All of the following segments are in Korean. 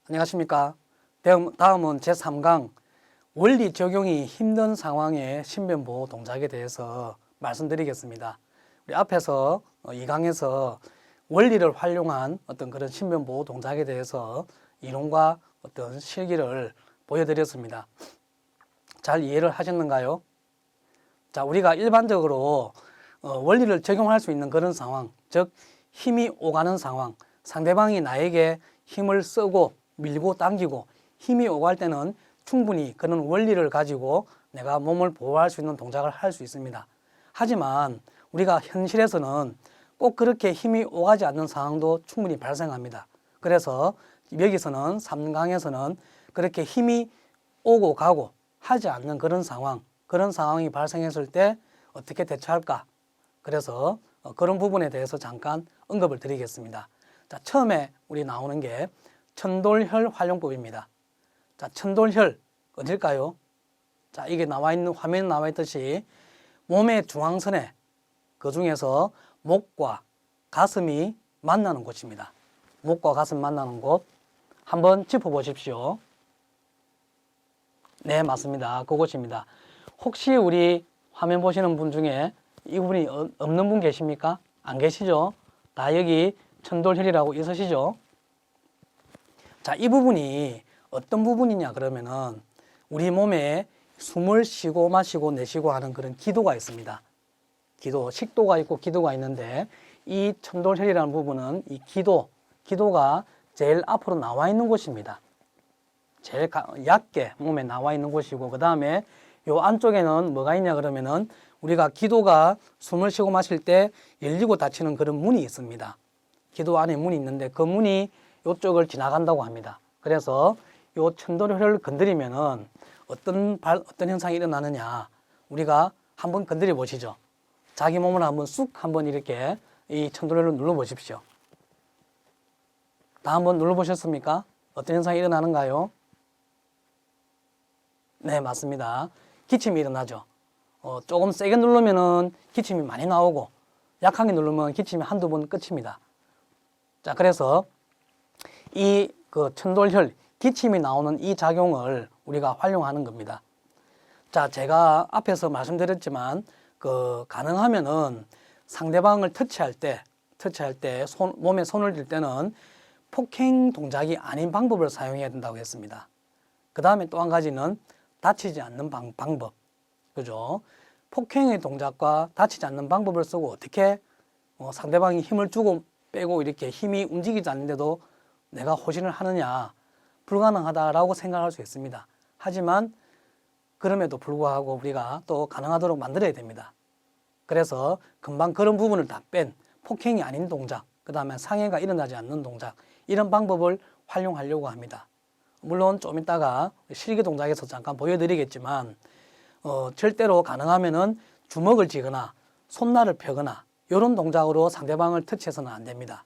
안녕하십니까. 다음은 제3강 원리 적용이 힘든 상황의 신변보호 동작에 대해서 말씀드리겠습니다. 우리 앞에서 2강에서 원리를 활용한 어떤 그런 신변보호 동작에 대해서 이론과 어떤 실기를 보여드렸습니다. 잘 이해를 하셨는가요? 자, 우리가 일반적으로 원리를 적용할 수 있는 그런 상황, 즉 힘이 오가는 상황, 상대방이 나에게 힘을 쓰고 밀고 당기고 힘이 오갈 때는 충분히 그런 원리를 가지고 내가 몸을 보호할 수 있는 동작을 할 수 있습니다. 하지만 우리가 현실에서는 꼭 그렇게 힘이 오가지 않는 상황도 충분히 발생합니다. 그래서 여기서는 3강에서는 그렇게 힘이 오고 가고 하지 않는 그런 상황이 발생했을 때 어떻게 대처할까? 그래서 그런 부분에 대해서 잠깐 언급을 드리겠습니다. 자, 처음에 우리 나오는 게 천돌혈 활용법입니다. 자, 천돌혈 어딜까요? 자, 이게 화면에 나와 있듯이 몸의 중앙선에 그 중에서 목과 가슴이 만나는 곳입니다. 목과 가슴 만나는 곳 한번 짚어보십시오. 네, 맞습니다. 그곳입니다. 혹시 우리 화면 보시는 분 중에 이 부분이 없는 분 계십니까? 안 계시죠? 다 여기 천돌혈이라고 있으시죠? 자, 이 부분이 어떤 부분이냐 그러면은 우리 몸에 숨을 쉬고 마시고 내쉬고 하는 그런 기도가 있습니다. 식도가 있고 기도가 있는데 이 천돌혈이라는 부분은 이 기도가 제일 앞으로 나와 있는 곳입니다. 제일 얕게 몸에 나와 있는 곳이고, 그 다음에 요 안쪽에는 뭐가 있냐 그러면은 우리가 기도가 숨을 쉬고 마실 때 열리고 닫히는 그런 문이 있습니다. 기도 안에 문이 있는데 그 문이 이쪽을 지나간다고 합니다. 그래서 요 천돌혈을 건드리면은 어떤 현상이 일어나느냐, 우리가 한번 건드려 보시죠. 자기 몸을 한번 이렇게 이 천돌혈을 눌러 보십시오. 다 한번 눌러 보셨습니까? 어떤 현상이 일어나는가요? 네, 맞습니다. 기침이 일어나죠. 조금 세게 누르면은 기침이 많이 나오고, 약하게 누르면 기침이 한두 번 끝입니다. 자, 그래서 이 천돌혈, 기침이 나오는 이 작용을 우리가 활용하는 겁니다. 자, 제가 앞에서 말씀드렸지만 가능하면은 상대방을 터치할 때 몸에 손을 댈 때는 폭행 동작이 아닌 방법을 사용해야 된다고 했습니다. 그 다음에 또 한 가지는 다치지 않는 방법, 그죠? 폭행의 동작과 다치지 않는 방법을 쓰고 어떻게 상대방이 힘을 주고 빼고 이렇게 힘이 움직이지 않는데도 내가 호신을 하느냐, 불가능하다라고 생각할 수 있습니다. 하지만 그럼에도 불구하고 우리가 또 가능하도록 만들어야 됩니다. 그래서 금방 그런 부분을 다 뺀 폭행이 아닌 동작, 그 다음에 상해가 일어나지 않는 동작, 이런 방법을 활용하려고 합니다. 물론 좀 이따가 실기 동작에서 잠깐 보여드리겠지만 절대로 가능하면은 주먹을 쥐거나 손날을 펴거나 이런 동작으로 상대방을 터치해서는 안 됩니다.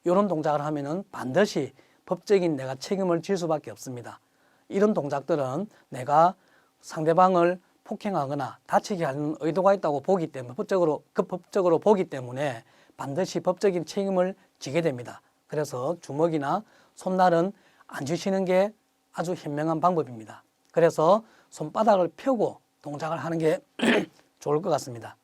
이런 동작을 하면은 반드시 법적인 내가 책임을 질 수밖에 없습니다. 이런 동작들은 내가 상대방을 폭행하거나 다치게 하는 의도가 있다고 보기 때문에 법적으로 보기 때문에 반드시 법적인 책임을 지게 됩니다. 그래서 주먹이나 손날은 안 주시는 게 아주 현명한 방법입니다. 그래서 손바닥을 펴고 동작을 하는 게 좋을 것 같습니다.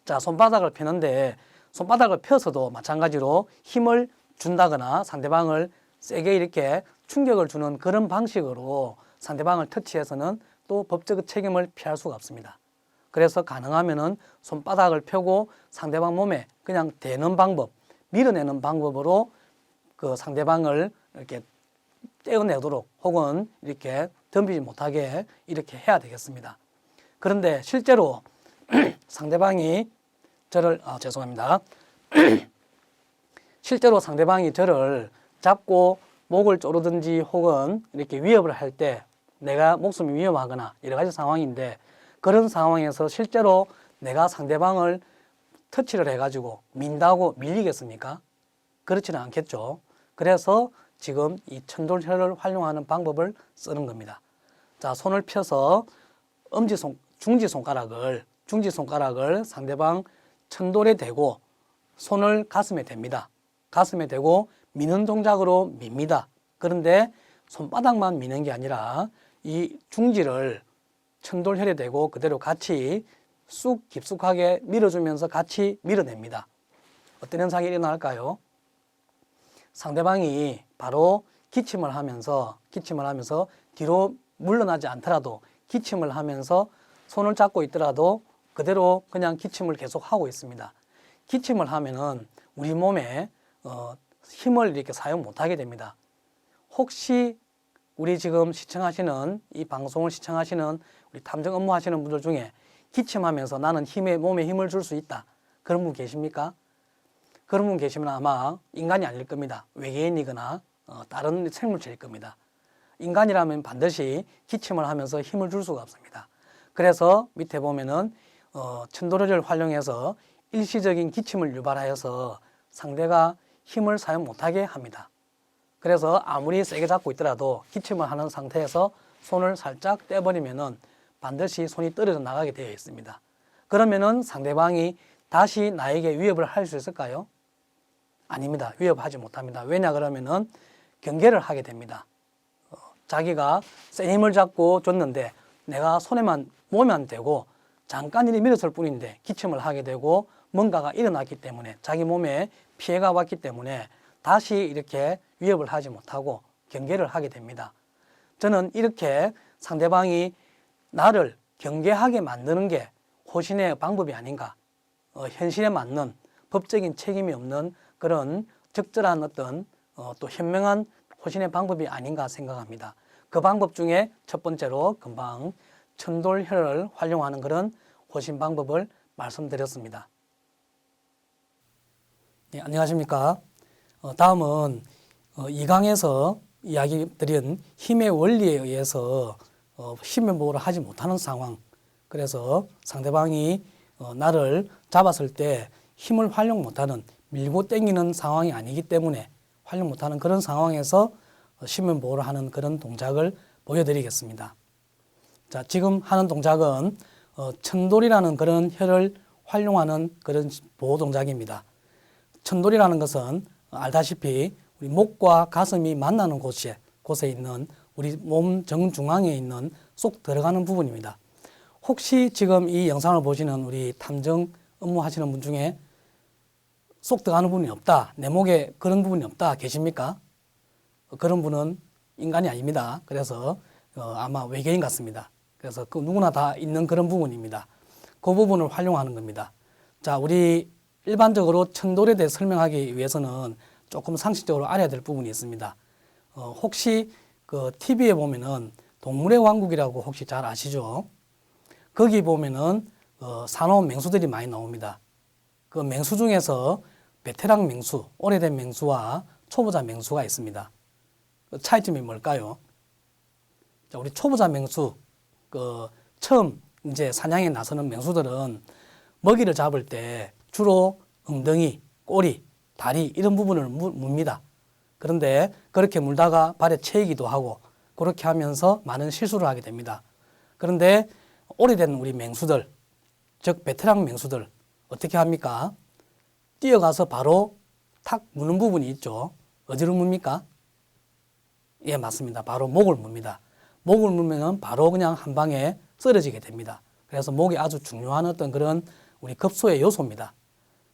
자, 손바닥을 펴는데 손바닥을 펴서도 마찬가지로 힘을 준다거나 상대방을 세게 이렇게 충격을 주는 그런 방식으로 상대방을 터치해서는 또 법적 책임을 피할 수가 없습니다. 그래서 가능하면은 손바닥을 펴고 상대방 몸에 그냥 대는 방법, 밀어내는 방법으로 그 상대방을 이렇게 떼어내도록 혹은 이렇게 덤비지 못하게 이렇게 해야 되겠습니다. 그런데 실제로 상대방이 실제로 상대방이 저를 잡고 목을 조르든지 혹은 이렇게 위협을 할 때 내가 목숨이 위험하거나 여러 가지 상황인데 그런 상황에서 실제로 내가 상대방을 터치를 해가지고 민다고 밀리겠습니까? 그렇지는 않겠죠. 그래서 지금 이 천돌혈을 활용하는 방법을 쓰는 겁니다. 자, 손을 펴서 중지손가락을 상대방 천돌에 대고 손을 가슴에 댑니다. 가슴에 대고 미는 동작으로 밉니다. 그런데 손바닥만 미는 게 아니라 이 중지를 천돌혈에 대고 그대로 같이 쑥 깊숙하게 밀어주면서 같이 밀어냅니다. 어떤 현상이 일어날까요? 상대방이 바로 기침을 하면서 뒤로 물러나지 않더라도 기침을 하면서 손을 잡고 있더라도 그대로 그냥 기침을 계속 하고 있습니다. 기침을 하면은 우리 몸에 힘을 이렇게 사용 못하게 됩니다. 혹시 우리 지금 시청하시는 이 방송을 시청하시는 우리 탐정 업무하시는 분들 중에 기침하면서 나는 몸에 힘을 줄 수 있다, 그런 분 계십니까? 그런 분 계시면 아마 인간이 아닐 겁니다. 외계인이거나 다른 생물체일 겁니다. 인간이라면 반드시 기침을 하면서 힘을 줄 수가 없습니다. 그래서 밑에 보면은 천도를 활용해서 일시적인 기침을 유발하여서 상대가 힘을 사용 못하게 합니다. 그래서 아무리 세게 잡고 있더라도 기침을 하는 상태에서 손을 살짝 떼버리면은 반드시 손이 떨어져 나가게 되어 있습니다. 그러면은 상대방이 다시 나에게 위협을 할 수 있을까요? 아닙니다. 위협하지 못합니다. 왜냐 그러면은 경계를 하게 됩니다. 자기가 센 힘을 잡고 줬는데 내가 몸에만 대고 잠깐 이리 밀었을 뿐인데 기침을 하게 되고 뭔가가 일어났기 때문에 자기 몸에 피해가 왔기 때문에 다시 이렇게 위협을 하지 못하고 경계를 하게 됩니다. 저는 이렇게 상대방이 나를 경계하게 만드는 게 호신의 방법이 아닌가, 현실에 맞는 법적인 책임이 없는 그런 적절한 어떤 또 현명한 호신의 방법이 아닌가 생각합니다. 그 방법 중에 첫 번째로 금방 천돌혈을 활용하는 그런 호신 방법을 말씀드렸습니다. 네, 안녕하십니까. 다음은 2강에서 이야기 드린 힘의 원리에 의해서 힘의 보호를 하지 못하는 상황, 그래서 상대방이 나를 잡았을 때 힘을 활용 못하는, 밀고 당기는 상황이 아니기 때문에 활용 못하는 그런 상황에서 신변보호를 하는 그런 동작을 보여드리겠습니다. 자, 지금 하는 동작은 천돌이라는 그런 혈을 활용하는 그런 보호 동작입니다. 천돌이라는 것은 알다시피 우리 목과 가슴이 만나는 곳에 있는 우리 몸 정중앙에 있는 쏙 들어가는 부분입니다. 혹시 지금 이 영상을 보시는 우리 탐정 업무하시는 분 중에 쏙 들어가는 부분이 없다, 내 목에 그런 부분이 없다 계십니까? 그런 분은 인간이 아닙니다. 그래서 아마 외계인 같습니다. 그래서 그 누구나 다 있는 그런 부분입니다. 그 부분을 활용하는 겁니다. 자, 우리 일반적으로 천돌에 대해 설명하기 위해서는 조금 상식적으로 알아야 될 부분이 있습니다. 혹시 그 TV에 보면은 동물의 왕국이라고 혹시 잘 아시죠? 거기 보면은 사나운 맹수들이 많이 나옵니다. 그 맹수 중에서 베테랑 맹수, 오래된 맹수와 초보자 맹수가 있습니다. 그 차이점이 뭘까요? 자, 우리 초보자 맹수, 처음 이제 사냥에 나서는 맹수들은 먹이를 잡을 때 주로 엉덩이, 꼬리, 다리 이런 부분을 뭅니다. 그런데 그렇게 물다가 발에 채이기도 하고 그렇게 하면서 많은 실수를 하게 됩니다. 그런데 오래된 우리 맹수들, 즉 베테랑 맹수들 어떻게 합니까? 뛰어가서 바로 탁 무는 부분이 있죠. 어디로 뭅니까? 예, 맞습니다. 바로 목을 뭅니다. 목을 물면 바로 그냥 한 방에 쓰러지게 됩니다. 그래서 목이 아주 중요한 어떤 그런 우리 급소의 요소입니다.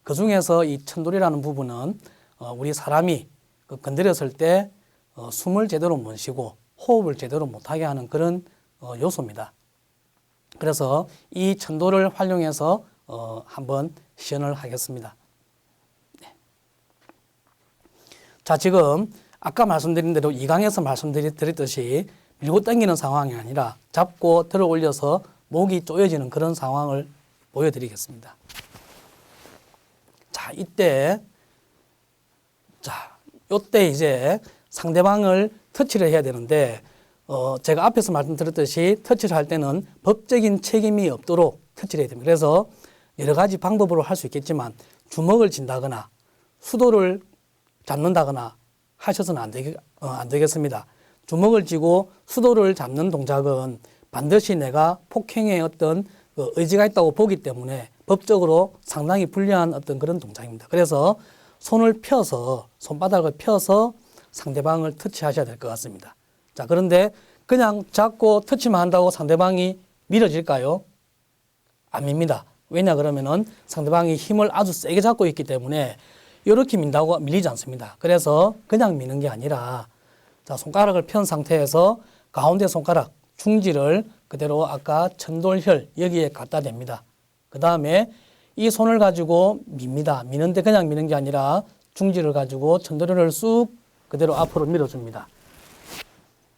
그 중에서 이 천돌이라는 부분은 우리 사람이 건드렸을 때 숨을 제대로 못 쉬고 호흡을 제대로 못하게 하는 그런 요소입니다. 그래서 이 천돌을 활용해서 한번 시연을 하겠습니다. 네. 자, 지금 아까 말씀드린 대로 2강에서 말씀드렸듯이 밀고 당기는 상황이 아니라 잡고 들어 올려서 목이 조여지는 그런 상황을 보여드리겠습니다. 자, 이때 이제 상대방을 터치를 해야 되는데 제가 앞에서 말씀드렸듯이 터치를 할 때는 법적인 책임이 없도록 터치를 해야 됩니다. 그래서 여러 가지 방법으로 할 수 있겠지만 주먹을 쥔다거나 수도를 잡는다거나 하셔서는 안 되겠습니다. 주먹을 쥐고 수도를 잡는 동작은 반드시 내가 폭행의 어떤 의지가 있다고 보기 때문에 법적으로 상당히 불리한 어떤 그런 동작입니다. 그래서 손바닥을 펴서 상대방을 터치하셔야 될 것 같습니다. 자, 그런데 그냥 잡고 터치만 한다고 상대방이 밀어질까요? 안 밉니다. 왜냐 그러면은 상대방이 힘을 아주 세게 잡고 있기 때문에 이렇게 민다고 밀리지 않습니다. 그래서 그냥 미는 게 아니라 자, 손가락을 편 상태에서 가운데 손가락 중지를 그대로 아까 천돌혈 여기에 갖다 댑니다. 그 다음에 이 손을 가지고 밉니다. 미는데 그냥 미는 게 아니라 중지를 가지고 천돌혈을 쑥 그대로 앞으로 밀어줍니다.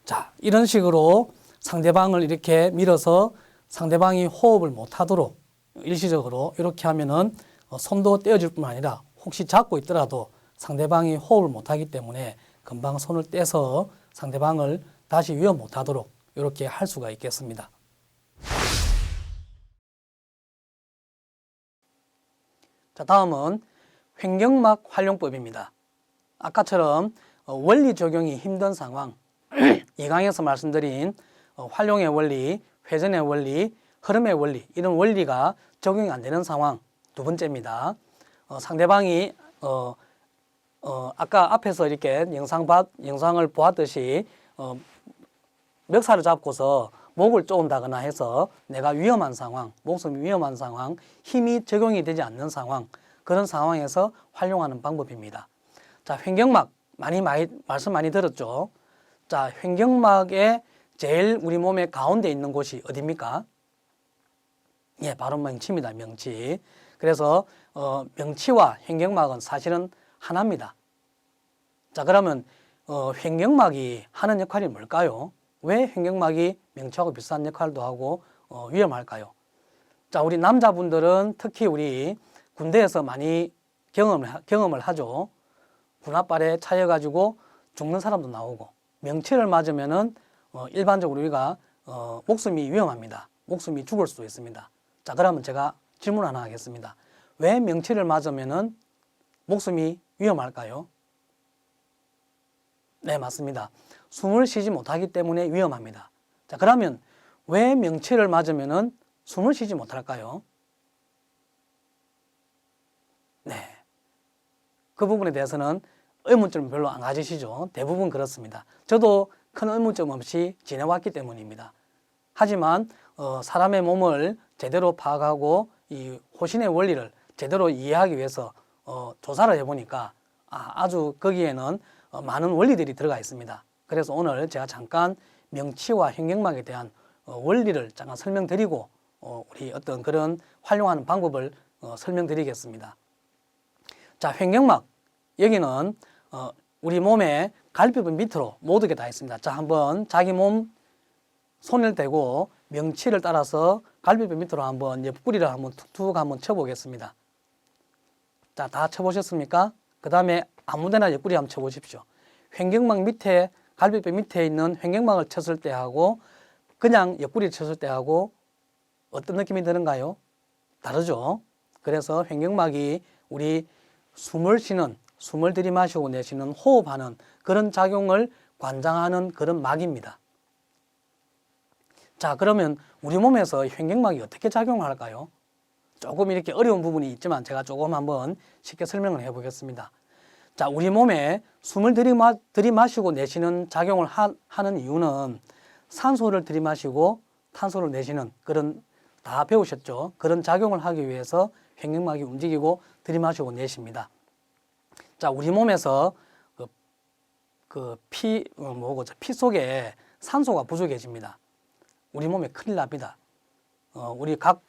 자, 이런 식으로 상대방을 이렇게 밀어서 상대방이 호흡을 못하도록 일시적으로 이렇게 하면은 손도 떼어줄 뿐만 아니라 혹시 잡고 있더라도 상대방이 호흡을 못하기 때문에 금방 손을 떼서 상대방을 다시 위협 못하도록 이렇게 할 수가 있겠습니다. 자, 다음은 횡격막 활용법입니다. 아까처럼 원리 적용이 힘든 상황, 2강에서 말씀드린 활용의 원리, 회전의 원리, 흐름의 원리, 이런 원리가 적용이 안 되는 상황 두 번째입니다. 상대방이 아까 앞에서 이렇게 영상을 보았듯이 멱살을 잡고서 목을 쪼은다거나 해서 내가 위험한 상황, 목숨이 위험한 상황, 힘이 적용이 되지 않는 상황, 그런 상황에서 활용하는 방법입니다. 자, 횡격막 말씀 많이 들었죠? 자, 횡격막의 제일 우리 몸의 가운데 있는 곳이 어디입니까? 예, 바로 명치입니다. 명치. 그래서 명치와 횡격막은 사실은 하나입니다. 자, 그러면 횡격막이 하는 역할이 뭘까요? 왜 횡격막이 명치하고 비슷한 역할도 하고 위험할까요? 자, 우리 남자분들은 특히 우리 군대에서 많이 경험을 하죠. 군홧발에 차여가지고 죽는 사람도 나오고, 명치를 맞으면은 일반적으로 우리가 목숨이 위험합니다. 목숨이 죽을 수도 있습니다. 자, 그러면 제가 질문 하나 하겠습니다. 왜 명치를 맞으면은 목숨이 위험할까요? 네, 맞습니다. 숨을 쉬지 못하기 때문에 위험합니다. 자, 그러면 왜 명치를 맞으면은 숨을 쉬지 못할까요? 네. 그 부분에 대해서는 의문점 별로 안 가지시죠? 대부분 그렇습니다. 저도 큰 의문점 없이 지내왔기 때문입니다. 하지만 사람의 몸을 제대로 파악하고 이 호신의 원리를 제대로 이해하기 위해서 조사를 해보니까 아주 거기에는 많은 원리들이 들어가 있습니다. 그래서 오늘 제가 잠깐 명치와 횡격막에 대한 원리를 잠깐 설명드리고 우리 어떤 그런 활용하는 방법을 설명드리겠습니다. 자, 횡격막 여기는 우리 몸의 갈비뼈 밑으로 모두게 다 있습니다. 자, 한번 자기 몸 손을 대고 명치를 따라서 갈비뼈 밑으로 한번 옆구리를 한번 툭툭 한번 쳐보겠습니다. 자, 다 쳐보셨습니까? 그 다음에 아무데나 옆구리 한번 쳐보십시오. 횡격막 밑에, 갈비뼈 밑에 있는 횡격막을 쳤을 때 하고 그냥 옆구리를 쳤을 때 하고 어떤 느낌이 드는가요? 다르죠? 그래서 횡격막이 우리 숨을 쉬는, 숨을 들이마시고 내쉬는, 호흡하는 그런 작용을 관장하는 그런 막입니다. 자, 그러면 우리 몸에서 횡격막이 어떻게 작용할까요? 조금 이렇게 어려운 부분이 있지만 제가 조금 한번 쉽게 설명을 해보겠습니다. 자, 우리 몸에 숨을 들이마시고 내쉬는 작용을 하는 이유는 산소를 들이마시고 탄소를 내쉬는 그런, 다 배우셨죠? 그런 작용을 하기 위해서 횡격막이 움직이고 들이마시고 내쉽니다. 자, 우리 몸에서 피 속에 산소가 부족해집니다. 우리 몸에 큰일 납니다. 우리 각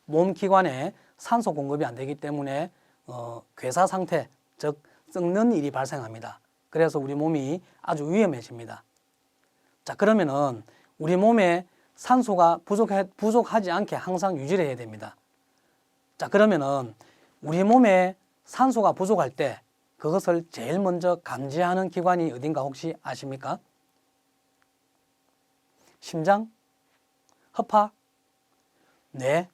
몸 기관에 산소 공급이 안 되기 때문에 괴사 상태, 즉 썩는 일이 발생합니다. 그래서 우리 몸이 아주 위험해집니다. 자, 그러면은 우리 몸에 산소가 부족하지 않게 항상 유지를 해야 됩니다. 자, 그러면은 우리 몸에 산소가 부족할 때 그것을 제일 먼저 감지하는 기관이 어딘가 혹시 아십니까? 심장? 허파? 뇌?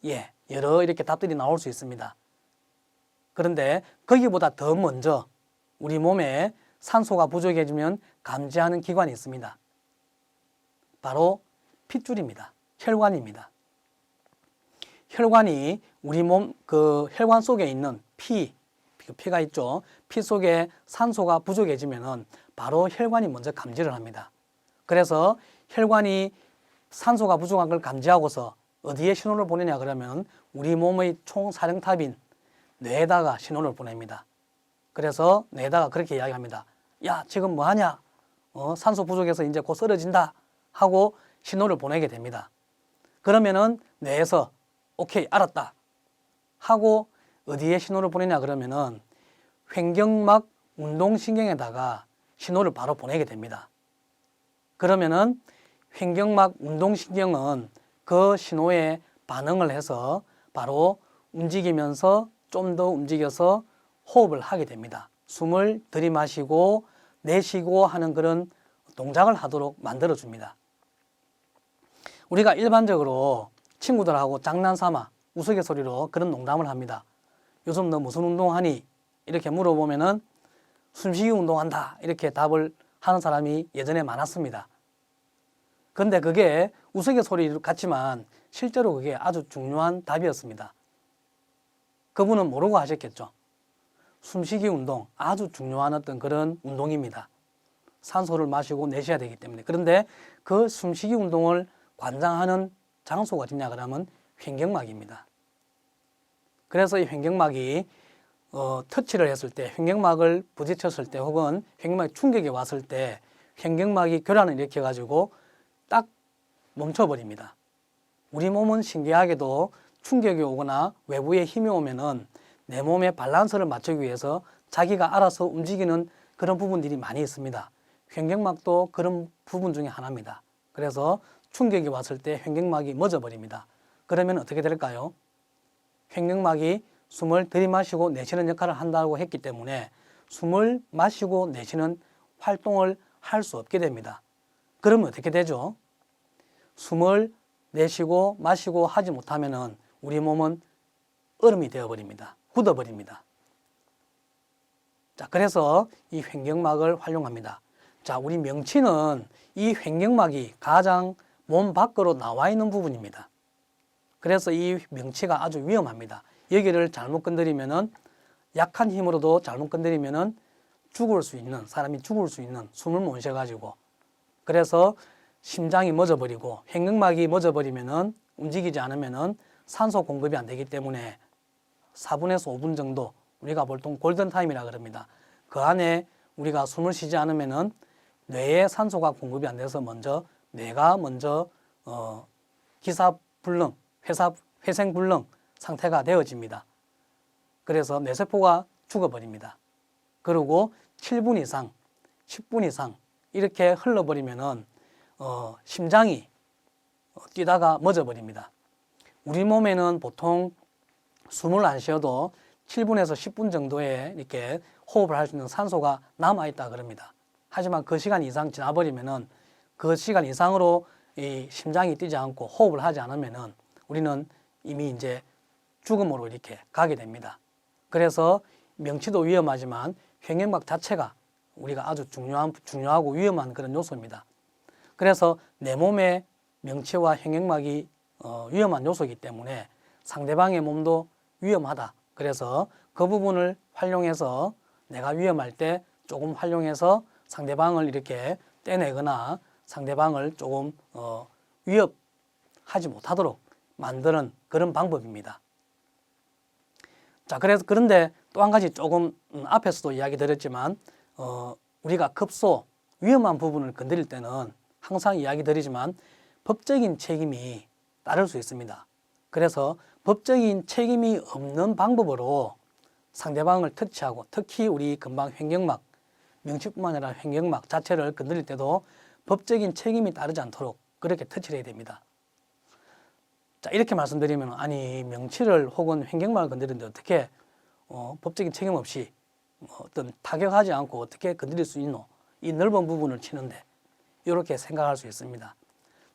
예, 여러 이렇게 답들이 나올 수 있습니다. 그런데 거기보다 더 먼저 우리 몸에 산소가 부족해지면 감지하는 기관이 있습니다. 바로 핏줄입니다. 혈관입니다. 혈관이 우리 몸 혈관 속에 있는 피가 있죠. 피 속에 산소가 부족해지면은 바로 혈관이 먼저 감지를 합니다. 그래서 혈관이 산소가 부족한 걸 감지하고서 어디에 신호를 보내냐 그러면 우리 몸의 총사령탑인 뇌에다가 신호를 보냅니다. 그래서 뇌에다가 그렇게 이야기합니다. 야, 지금 뭐 하냐? 산소 부족해서 이제 곧 쓰러진다 하고 신호를 보내게 됩니다. 그러면은 뇌에서 오케이, 알았다 하고 어디에 신호를 보내냐 그러면은 횡격막 운동신경에다가 신호를 바로 보내게 됩니다. 그러면은 횡격막 운동신경은 그 신호에 반응을 해서 바로 움직이면서 좀 더 움직여서 호흡을 하게 됩니다. 숨을 들이마시고 내쉬고 하는 그런 동작을 하도록 만들어줍니다. 우리가 일반적으로 친구들하고 장난삼아 우스갯소리로 그런 농담을 합니다. 요즘 너 무슨 운동하니? 이렇게 물어보면은 숨쉬기 운동한다 이렇게 답을 하는 사람이 예전에 많았습니다. 근데 그게 우스갯소리 같지만 실제로 그게 아주 중요한 답이었습니다. 그분은 모르고 하셨겠죠. 숨쉬기 운동 아주 중요한 어떤 그런 운동입니다. 산소를 마시고 내쉬어야 되기 때문에. 그런데 그 숨쉬기 운동을 관장하는 장소가 어디냐 그러면 횡격막입니다. 그래서 이 횡격막이 터치를 했을 때, 횡격막을 부딪혔을 때 혹은 횡격막이 충격이 왔을 때 횡격막이 교란을 일으켜 가지고 딱 멈춰버립니다. 우리 몸은 신기하게도 충격이 오거나 외부에 힘이 오면은 내 몸의 밸런스를 맞추기 위해서 자기가 알아서 움직이는 그런 부분들이 많이 있습니다. 횡격막도 그런 부분 중에 하나입니다. 그래서 충격이 왔을 때 횡격막이 멎어버립니다. 그러면 어떻게 될까요? 횡격막이 숨을 들이마시고 내쉬는 역할을 한다고 했기 때문에 숨을 마시고 내쉬는 활동을 할 수 없게 됩니다. 그러면 어떻게 되죠? 숨을 내쉬고 마시고 하지 못하면은 우리 몸은 얼음이 되어버립니다. 굳어버립니다. 자, 그래서 이 횡격막을 활용합니다. 자, 우리 명치는 이 횡격막이 가장 몸 밖으로 나와 있는 부분입니다. 그래서 이 명치가 아주 위험합니다. 여기를 잘못 건드리면은 약한 힘으로도 잘못 건드리면은 사람이 죽을 수 있는 숨을 못 쉬어가지고 그래서 심장이 멎어버리고 횡격막이 멎어버리면은 움직이지 않으면은 산소 공급이 안 되기 때문에 4분에서 5분 정도 우리가 보통 골든타임이라 그럽니다. 그 안에 우리가 숨을 쉬지 않으면은 뇌에 산소가 공급이 안 돼서 뇌가 먼저 기사불능, 회생불능 상태가 되어집니다. 그래서 뇌세포가 죽어버립니다. 그리고 7분 이상, 10분 이상 이렇게 흘러버리면은 심장이 뛰다가 멎어버립니다. 우리 몸에는 보통 숨을 안 쉬어도 7분에서 10분 정도에 이렇게 호흡을 할 수 있는 산소가 남아있다 그럽니다. 하지만 그 시간 이상 지나버리면은 그 시간 이상으로 이 심장이 뛰지 않고 호흡을 하지 않으면은 우리는 이미 이제 죽음으로 이렇게 가게 됩니다. 그래서 명치도 위험하지만 횡격막 자체가 우리가 아주 중요하고 위험한 그런 요소입니다. 그래서 내 몸에 명치와 횡격막이 위험한 요소이기 때문에 상대방의 몸도 위험하다. 그래서 그 부분을 활용해서 내가 위험할 때 조금 활용해서 상대방을 이렇게 떼내거나 상대방을 조금 위협하지 못하도록 만드는 그런 방법입니다. 자, 그런데 또 한 가지 조금 앞에서도 이야기 드렸지만 우리가 급소 위험한 부분을 건드릴 때는 항상 이야기 드리지만 법적인 책임이 따를 수 있습니다. 그래서 법적인 책임이 없는 방법으로 상대방을 터치하고 특히 우리 금방 횡격막, 명치뿐만 아니라 횡격막 자체를 건드릴 때도 법적인 책임이 따르지 않도록 그렇게 터치를 해야 됩니다. 자, 이렇게 말씀드리면 아니 명치를 혹은 횡격막을 건드리는데 어떻게 법적인 책임 없이 어떤 타격하지 않고 어떻게 건드릴 수 있노? 이 넓은 부분을 치는데 이렇게 생각할 수 있습니다.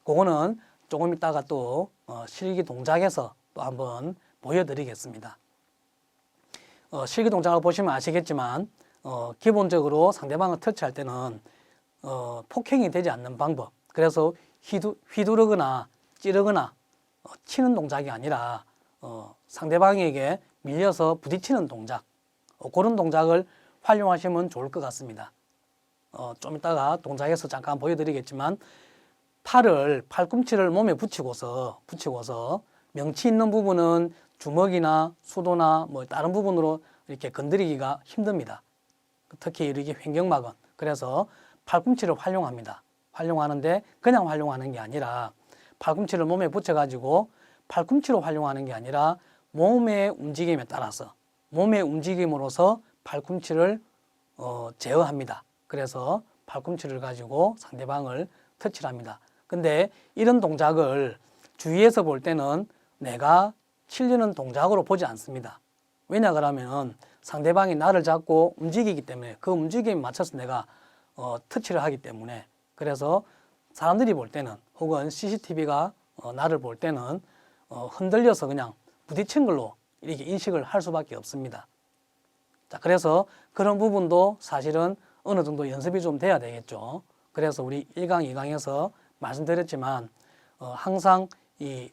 그거는 조금 있다가 또 실기 동작에서 또 한번 보여드리겠습니다. 실기 동작을 보시면 아시겠지만 기본적으로 상대방을 터치할 때는 폭행이 되지 않는 방법, 그래서 휘두르거나 찌르거나 치는 동작이 아니라 상대방에게 밀려서 부딪히는 동작, 그런 동작을 활용하시면 좋을 것 같습니다. 좀 이따가 동작에서 잠깐 보여드리겠지만 팔꿈치를 몸에 붙이고서 명치 있는 부분은 주먹이나 수도나 뭐 다른 부분으로 이렇게 건드리기가 힘듭니다. 특히 이렇게 횡격막은. 그래서 팔꿈치를 활용합니다. 활용하는데 그냥 활용하는 게 아니라 팔꿈치를 몸에 붙여가지고 팔꿈치로 활용하는 게 아니라 몸의 움직임에 따라서 몸의 움직임으로서 팔꿈치를 제어합니다. 그래서 팔꿈치를 가지고 상대방을 터치를 합니다. 근데 이런 동작을 주위에서 볼 때는 내가 치려는 동작으로 보지 않습니다. 왜냐 그러면 상대방이 나를 잡고 움직이기 때문에 그 움직임에 맞춰서 내가 터치를 하기 때문에 그래서 사람들이 볼 때는 혹은 CCTV가 나를 볼 때는 흔들려서 그냥 부딪힌 걸로 이렇게 인식을 할 수밖에 없습니다. 자, 그래서 그런 부분도 사실은 어느 정도 연습이 좀 돼야 되겠죠. 그래서 우리 1강, 2강에서 말씀드렸지만 항상 이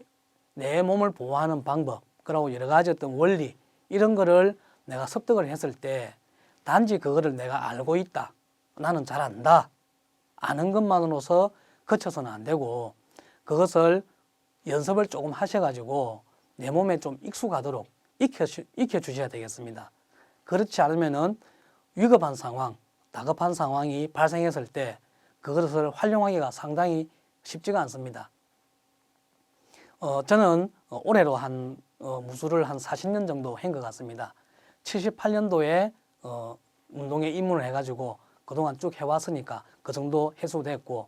내 몸을 보호하는 방법, 그리고 여러 가지 어떤 원리 이런 거를 내가 습득을 했을 때 단지 그거를 내가 알고 있다, 나는 잘 안다, 아는 것만으로서 그쳐서는 안 되고 그것을 연습을 조금 하셔가지고 내 몸에 좀 익숙하도록 익혀주셔야 되겠습니다. 그렇지 않으면은 위급한 상황, 다급한 상황이 발생했을 때 그것을 활용하기가 상당히 쉽지가 않습니다. 저는 올해로 무술을 한 40년 정도 한 것 같습니다. 78년도에 운동에 입문을 해가지고 그동안 쭉 해왔으니까 그 정도 해소됐고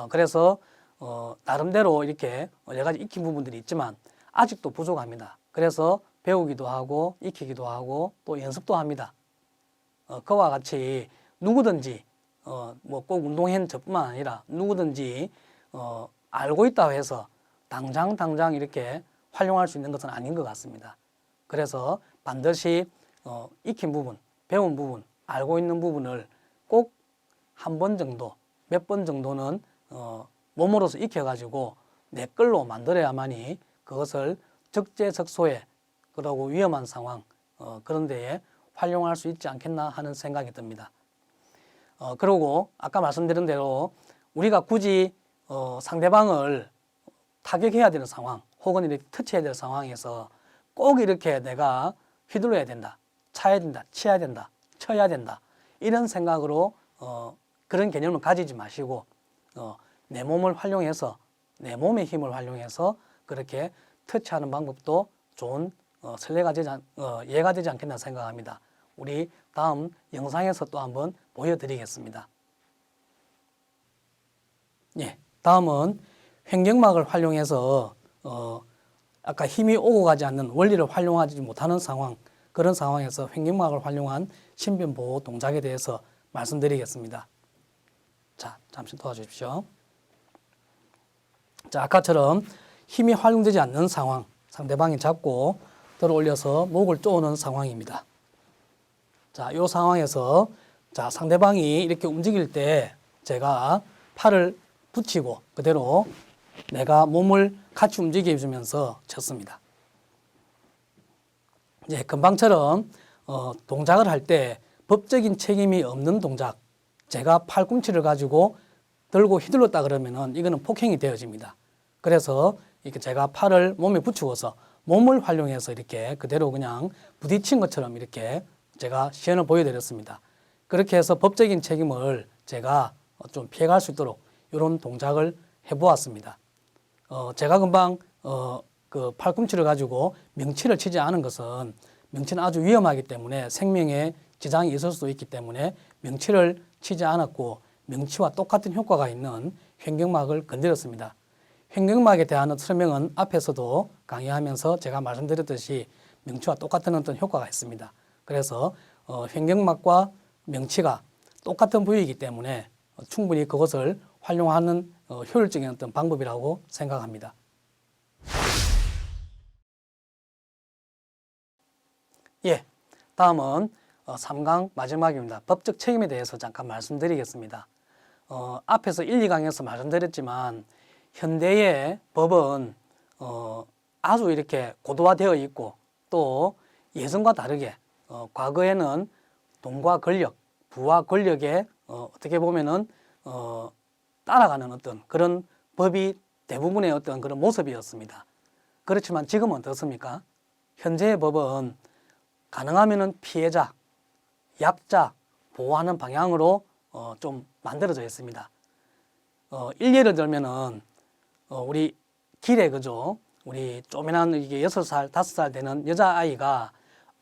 그래서 나름대로 이렇게 여러 가지 익힌 부분들이 있지만 아직도 부족합니다. 그래서 배우기도 하고 익히기도 하고 또 연습도 합니다. 그와 같이 누구든지 뭐 꼭 운동한 저뿐만 아니라 누구든지 알고 있다고 해서 당장 이렇게 활용할 수 있는 것은 아닌 것 같습니다. 그래서 반드시 익힌 부분, 배운 부분, 알고 있는 부분을 꼭 한 번 정도, 몇 번 정도는 몸으로서 익혀가지고 내 걸로 만들어야만이 그것을 적재적소에 그러고 위험한 상황 그런 데에 활용할 수 있지 않겠나 하는 생각이 듭니다. 그리고 아까 말씀드린 대로 우리가 굳이 상대방을 타격해야 되는 상황 혹은 이렇게 터치해야 될 상황에서 꼭 이렇게 내가 휘둘러야 된다, 차야 된다, 치야 된다, 쳐야 된다 이런 생각으로 그런 개념을 가지지 마시고 내 몸을 활용해서 내 몸의 힘을 활용해서 그렇게 터치하는 방법도 좋은 예가 되지 않겠나 생각합니다. 우리 다음 영상에서 또 한번 보여드리겠습니다. 예, 다음은 횡격막을 활용해서 아까 힘이 오고 가지 않는 원리를 활용하지 못하는 상황, 그런 상황에서 횡격막을 활용한 신변보호 동작에 대해서 말씀드리겠습니다. 자, 잠시 도와주십시오. 자, 아까처럼 힘이 활용되지 않는 상황, 상대방이 잡고 들어 올려서 목을 쪼는 상황입니다. 자, 이 상황에서 자, 상대방이 이렇게 움직일 때 제가 팔을 붙이고 그대로 내가 몸을 같이 움직여 주면서 쳤습니다. 이제 금방처럼 동작을 할 때 법적인 책임이 없는 동작, 제가 팔꿈치를 가지고 들고 휘둘렀다 그러면은 이거는 폭행이 되어집니다. 그래서 이렇게 제가 팔을 몸에 붙이고서 몸을 활용해서 이렇게 그대로 그냥 부딪힌 것처럼 이렇게 제가 시연을 보여드렸습니다. 그렇게 해서 법적인 책임을 제가 좀 피해갈 수 있도록 이런 동작을 해보았습니다. 제가 금방 그 팔꿈치를 가지고 명치를 치지 않은 것은 명치는 아주 위험하기 때문에 생명에 지장이 있을 수도 있기 때문에 명치를 치지 않았고 명치와 똑같은 효과가 있는 횡격막을 건드렸습니다. 횡격막에 대한 설명은 앞에서도 강의하면서 제가 말씀드렸듯이 명치와 똑같은 어떤 효과가 있습니다. 그래서 횡격막과 명치가 똑같은 부위이기 때문에 충분히 그것을 활용하는 효율적인 어떤 방법이라고 생각합니다. 예, 다음은 3강 마지막입니다. 법적 책임에 대해서 잠깐 말씀드리겠습니다. 앞에서 1, 2강에서 말씀드렸지만 현대의 법은 아주 이렇게 고도화되어 있고 또 예전과 다르게 과거에는 돈과 권력, 부와 권력에 어떻게 보면은 따라가는 어떤 그런 법이 대부분의 어떤 그런 모습이었습니다. 그렇지만 지금은 어떻습니까? 현재의 법은 가능하면은 피해자, 약자 보호하는 방향으로 좀 만들어져 있습니다. 일례를 들면은 우리 길에 그죠? 우리 쪼매난 이게 6살, 5살 되는 여자아이가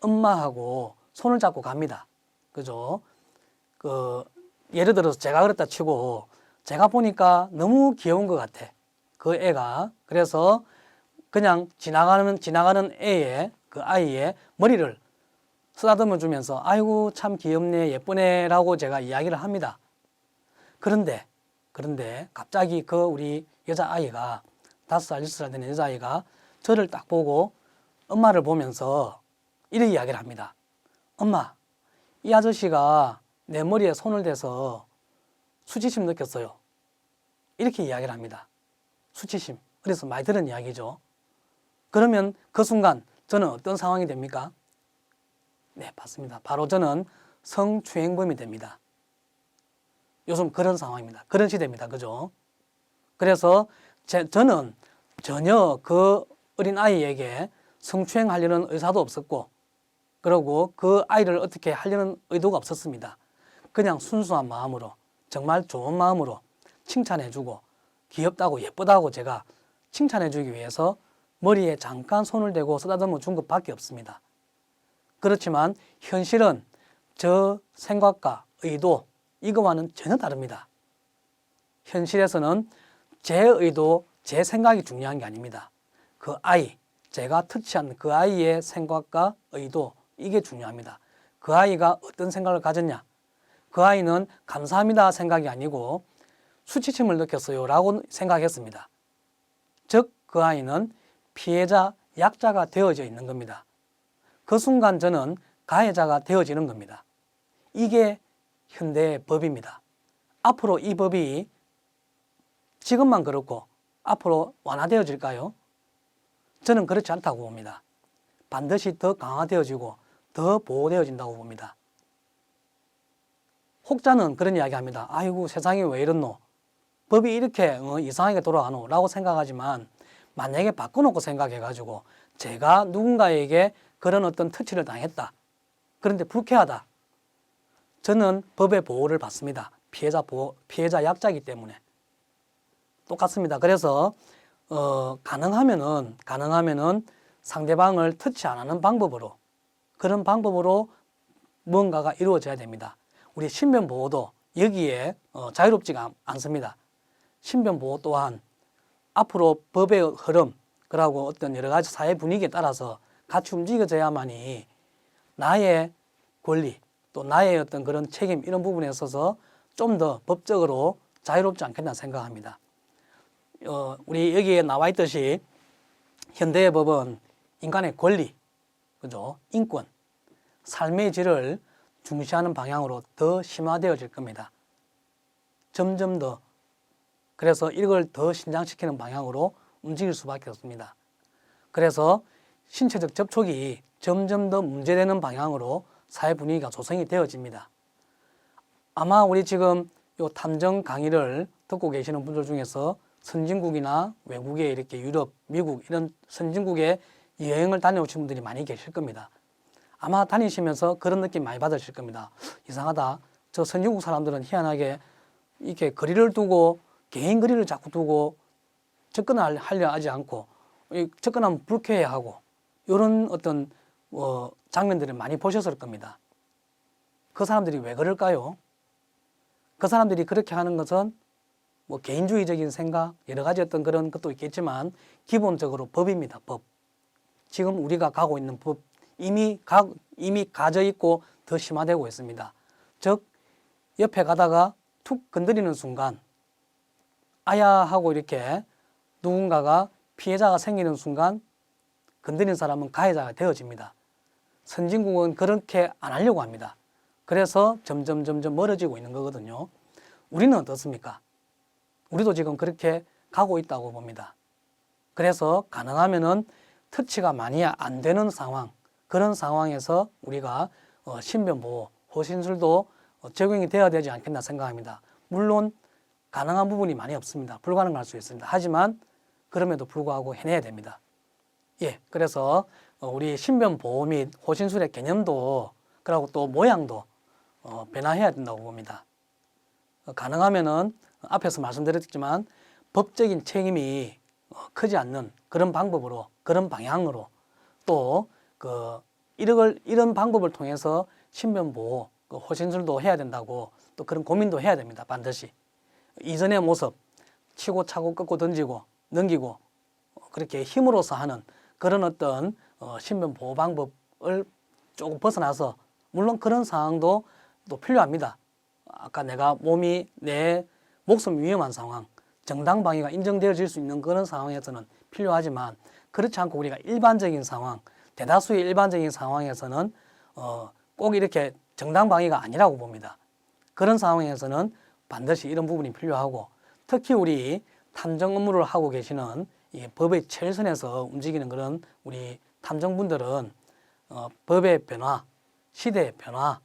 엄마하고 손을 잡고 갑니다. 그죠? 예를 들어서 제가 그랬다 치고 제가 보니까 너무 귀여운 것 같아. 그 애가. 그래서 그냥 지나가는 애의 그 아이의 머리를 쓰다듬어 주면서 아이고 참 귀엽네 예쁘네 라고 제가 이야기를 합니다. 그런데 갑자기 그 우리 여자아이가 5살, 6살 되는 여자아이가 저를 딱 보고 엄마를 보면서 이렇게 이야기를 합니다. 엄마, 이 아저씨가 내 머리에 손을 대서 수치심 느꼈어요. 이렇게 이야기를 합니다. 수치심. 그래서 많이 들은 이야기죠. 그러면 그 순간 저는 어떤 상황이 됩니까? 네, 맞습니다. 바로 저는 성추행범이 됩니다. 요즘 그런 상황입니다. 그런 시대입니다. 그죠? 그래서 저는 전혀 그 어린 아이에게 성추행하려는 의사도 없었고, 그리고 그 아이를 어떻게 하려는 의도가 없었습니다. 그냥 순수한 마음으로, 정말 좋은 마음으로 칭찬해주고, 귀엽다고 예쁘다고 제가 칭찬해주기 위해서 머리에 잠깐 손을 대고 쓰다듬어 준 것밖에 없습니다. 그렇지만 현실은 저 생각과 의도, 이거와는 전혀 다릅니다. 현실에서는 제 의도, 제 생각이 중요한 게 아닙니다. 그 아이, 제가 터치한 그 아이의 생각과 의도, 이게 중요합니다. 그 아이가 어떤 생각을 가졌냐? 그 아이는 감사합니다 생각이 아니고 수치심을 느꼈어요 라고 생각했습니다. 즉, 그 아이는 피해자, 약자가 되어져 있는 겁니다. 그 순간 저는 가해자가 되어지는 겁니다. 이게 현대의 법입니다. 앞으로 이 법이 지금만 그렇고 앞으로 완화되어질까요? 저는 그렇지 않다고 봅니다. 반드시 더 강화되어지고 더 보호되어진다고 봅니다. 혹자는 그런 이야기 합니다. 아이고 세상이 왜 이렇노? 법이 이렇게 이상하게 돌아가노? 라고 생각하지만 만약에 바꿔놓고 생각해가지고 제가 누군가에게 그런 어떤 터치를 당했다. 그런데 불쾌하다. 저는 법의 보호를 받습니다. 피해자 약자이기 때문에. 똑같습니다. 그래서 가능하면은 상대방을 터치 안 하는 방법으로, 그런 방법으로 뭔가가 이루어져야 됩니다. 우리 신변보호도 여기에 자유롭지가 않습니다. 신변보호 또한 앞으로 법의 흐름, 그리고 어떤 여러 가지 사회 분위기에 따라서 같이 움직여져야만이 나의 권리, 또 나의 어떤 그런 책임, 이런 부분에 있어서 좀 더 법적으로 자유롭지 않겠나 생각합니다. 우리 여기에 나와 있듯이 현대의 법은 인간의 권리, 그죠? 인권, 삶의 질을 중시하는 방향으로 더 심화되어질 겁니다. 점점 더. 그래서 이걸 더 신장시키는 방향으로 움직일 수밖에 없습니다. 그래서 신체적 접촉이 점점 더 문제되는 방향으로 사회 분위기가 조성이 되어집니다. 아마 우리 지금 요 탐정 강의를 듣고 계시는 분들 중에서 선진국이나 외국에 이렇게 유럽, 미국 이런 선진국에 여행을 다녀오신 분들이 많이 계실 겁니다. 아마 다니시면서 그런 느낌 많이 받으실 겁니다. 이상하다. 저 선진국 사람들은 희한하게 이렇게 거리를 두고 개인 거리를 자꾸 두고 접근을 하려 하지 않고 접근하면 불쾌해하고 이런 어떤 장면들을 많이 보셨을 겁니다. 그 사람들이 왜 그럴까요? 그 사람들이 그렇게 하는 것은 개인주의적인 생각, 여러 가지 어떤 그런 것도 있겠지만 기본적으로 법입니다. 법. 지금 우리가 가고 있는 법 이미 가져 있고 더 심화되고 있습니다. 즉 옆에 가다가 툭 건드리는 순간 아야 하고 이렇게 누군가가 피해자가 생기는 순간 건드린 사람은 가해자가 되어집니다. 선진국은 그렇게 안 하려고 합니다. 그래서 점점 멀어지고 있는 거거든요. 우리는 어떻습니까? 우리도 지금 그렇게 가고 있다고 봅니다. 그래서 가능하면은 터치가 많이 안 되는 상황, 그런 상황에서 우리가 신변보호, 호신술도 적용이 되어야 되지 않겠나 생각합니다. 물론 가능한 부분이 많이 없습니다. 불가능할 수 있습니다. 하지만 그럼에도 불구하고 해내야 됩니다. 예, 그래서 우리 신변보호 및 호신술의 개념도 그리고 또 모양도 변화해야 된다고 봅니다. 가능하면은 앞에서 말씀드렸지만 법적인 책임이 크지 않는 그런 방법으로, 그런 방향으로 또 이런 방법을 통해서 신변보호, 호신술도 해야 된다고 또 그런 고민도 해야 됩니다. 반드시. 이전의 모습, 치고 차고 꺾고 던지고 넘기고 그렇게 힘으로써 하는 그런 어떤 신변보호 방법을 조금 벗어나서 물론 그런 상황도 또 필요합니다. 아까 내 목숨이 위험한 상황, 정당방위가 인정되어질 수 있는 그런 상황에서는 필요하지만 그렇지 않고 우리가 일반적인 상황, 대다수의 일반적인 상황에서는 꼭 이렇게 정당방위가 아니라고 봅니다. 그런 상황에서는 반드시 이런 부분이 필요하고 특히 우리 탐정 업무를 하고 계시는 이 법의 최선에서 움직이는 그런 우리 탐정분들은 법의 변화, 시대의 변화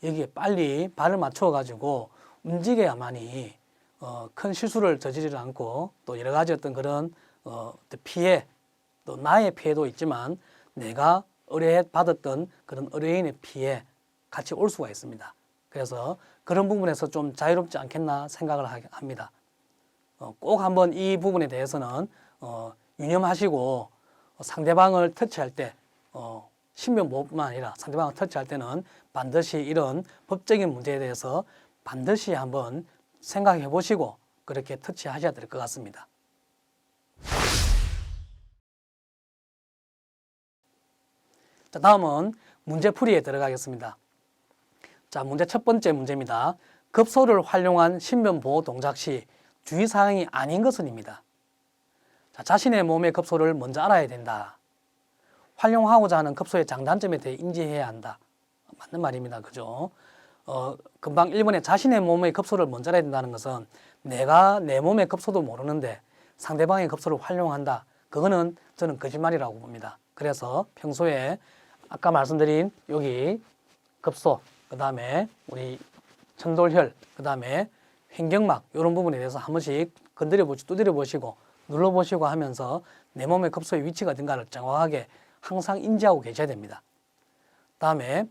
여기에 빨리 발을 맞춰 가지고 움직여야만이 큰 실수를 저지르지 않고 또 여러 가지 어떤 그런 피해 또 나의 피해도 있지만 내가 의뢰해 받았던 그런 의뢰인의 피해 같이 올 수가 있습니다. 그래서 그런 부분에서 좀 자유롭지 않겠나 생각을 합니다. 꼭 한번 이 부분에 대해서는 유념하시고 상대방을 터치할 때 신변보호뿐만 아니라 상대방을 터치할 때는 반드시 이런 법적인 문제에 대해서 반드시 한번 생각해 보시고 그렇게 터치하셔야 될 것 같습니다. 자, 다음은 문제풀이에 들어가겠습니다. 자, 문제 첫 번째 문제입니다. 급소를 활용한 신변보호 동작 시 주의사항이 아닌 것은입니다. 자, 자신의 몸의 급소를 먼저 알아야 된다. 활용하고자 하는 급소의 장단점에 대해 인지해야 한다. 맞는 말입니다. 그죠? 금방 1번에 자신의 몸의 급소를 먼저 알아야 된다는 것은 내가 내 몸의 급소도 모르는데 상대방의 급소를 활용한다. 그거는 저는 거짓말이라고 봅니다. 그래서 평소에 아까 말씀드린 여기 급소, 그 다음에 우리 천돌혈, 그 다음에 횡격막 이런 부분에 대해서 한 번씩 두드려 보시고 눌러 보시고 하면서 내 몸의 급소의 위치가 어딘가를 정확하게 항상 인지하고 계셔야 됩니다. 다음에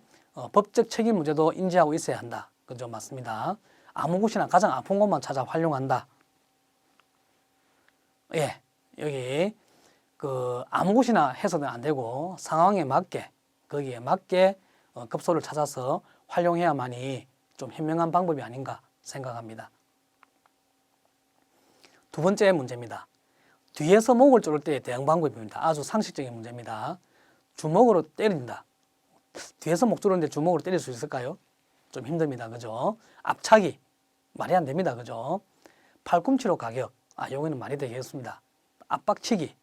법적 책임 문제도 인지하고 있어야 한다. 그죠? 맞습니다. 아무 곳이나 가장 아픈 곳만 찾아 활용한다. 예, 여기 아무 곳이나 해서는 안 되고 상황에 맞게 거기에 맞게 급소를 찾아서 활용해야만이 좀 현명한 방법이 아닌가 생각합니다. 두 번째 문제입니다. 뒤에서 목을 조를 때의 대응 방법입니다. 아주 상식적인 문제입니다. 주먹으로 때린다. 뒤에서 목 조르는데 주먹으로 때릴 수 있을까요? 좀 힘듭니다. 그죠? 앞차기. 말이 안 됩니다. 그죠? 팔꿈치로 가격. 요거는 말이 되겠습니다. 압박치기.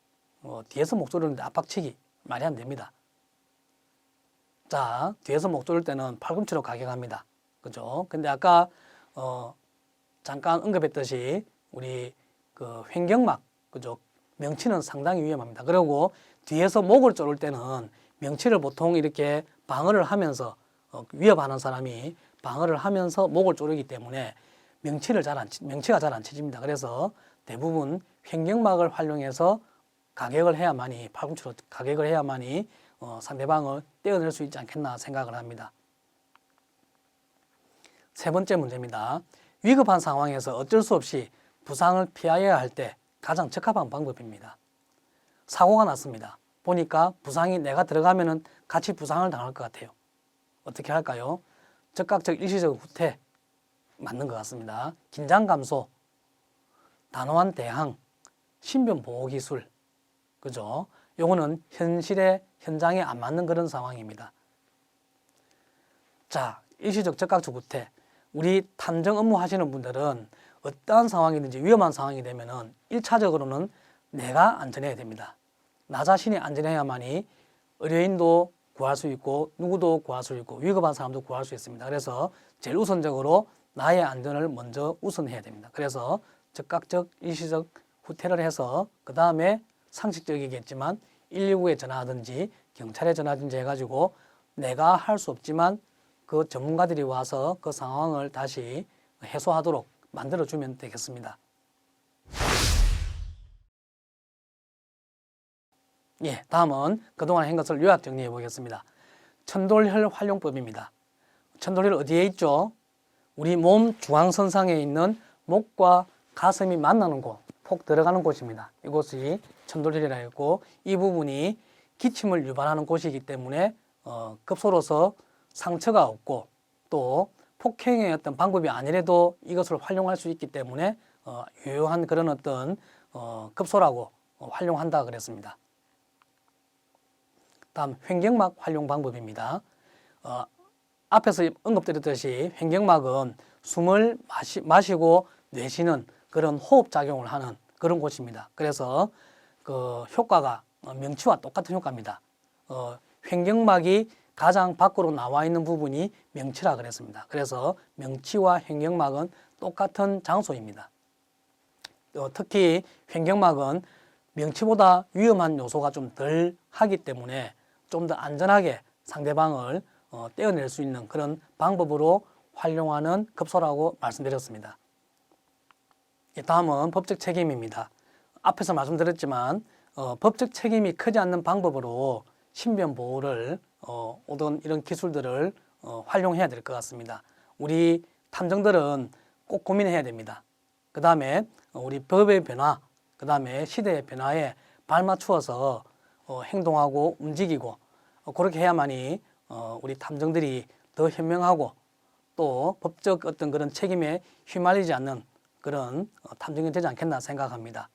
뒤에서 목 조르는데 압박치기. 말이 안 됩니다. 자, 뒤에서 목 조를 때는 팔꿈치로 가격합니다. 그죠? 근데 아까, 잠깐 언급했듯이 우리 횡격막. 그죠? 명치는 상당히 위험합니다. 그리고 뒤에서 목을 조를 때는 명치를 보통 이렇게 방어를 하면서 위협하는 사람이 방어를 하면서 목을 조르기 때문에 명치가 잘 안 쳐집니다. 그래서 대부분 횡격막을 활용해서 가격을 해야만이 팔꿈치로 가격을 해야만이 상대방을 떼어낼 수 있지 않겠나 생각을 합니다. 세 번째 문제입니다. 위급한 상황에서 어쩔 수 없이 부상을 피하여야 할 때 가장 적합한 방법입니다. 사고가 났습니다. 보니까 부상이 내가 들어가면은 같이 부상을 당할 것 같아요. 어떻게 할까요? 즉각적 일시적 후퇴 맞는 것 같습니다. 긴장 감소, 단호한 대항, 신변 보호 기술, 그죠? 요거는 현장에 안 맞는 그런 상황입니다. 자, 일시적 즉각적 후퇴. 우리 탐정 업무 하시는 분들은 어떠한 상황이든지 위험한 상황이 되면은 1차적으로는 내가 안전해야 됩니다. 나 자신이 안전해야만이 의료인도 구할 수 있고 누구도 구할 수 있고 위급한 사람도 구할 수 있습니다. 그래서 제일 우선적으로 나의 안전을 먼저 우선해야 됩니다. 그래서 즉각적 일시적 후퇴를 해서 그 다음에 상식적이겠지만 119에 전화하든지 경찰에 전화든지 해가지고 내가 할 수 없지만 그 전문가들이 와서 그 상황을 다시 해소하도록 만들어주면 되겠습니다. 예, 다음은 그동안 한 것을 요약 정리해 보겠습니다. 천돌혈 활용법입니다. 천돌혈 어디에 있죠? 우리 몸 중앙선상에 있는 목과 가슴이 만나는 곳, 폭 들어가는 곳입니다. 이곳이 천돌혈이라고 했고, 이 부분이 기침을 유발하는 곳이기 때문에 급소로서 상처가 없고, 또 폭행의 어떤 방법이 아니래도 이것을 활용할 수 있기 때문에 유효한 그런 어떤 급소라고 활용한다 그랬습니다. 다음 횡격막 활용 방법입니다. 앞에서 언급드렸듯이 횡격막은 숨을 마시고 내쉬는 그런 호흡 작용을 하는 그런 곳입니다. 그래서 그 효과가 명치와 똑같은 효과입니다. 횡격막이 가장 밖으로 나와 있는 부분이 명치라 그랬습니다. 그래서 명치와 횡격막은 똑같은 장소입니다. 특히 횡격막은 명치보다 위험한 요소가 좀 덜 하기 때문에 좀 더 안전하게 상대방을 떼어낼 수 있는 그런 방법으로 활용하는 급소라고 말씀드렸습니다. 다음은 법적 책임입니다. 앞에서 말씀드렸지만 법적 책임이 크지 않는 방법으로 신변 보호를 어떤 이런 기술들을 활용해야 될 것 같습니다. 우리 탐정들은 꼭 고민해야 됩니다. 그 다음에 우리 법의 변화, 그 다음에 시대의 변화에 발맞추어서 행동하고 움직이고 그렇게 해야만이 우리 탐정들이 더 현명하고 또 법적 어떤 그런 책임에 휘말리지 않는 그런 탐정이 되지 않겠나 생각합니다.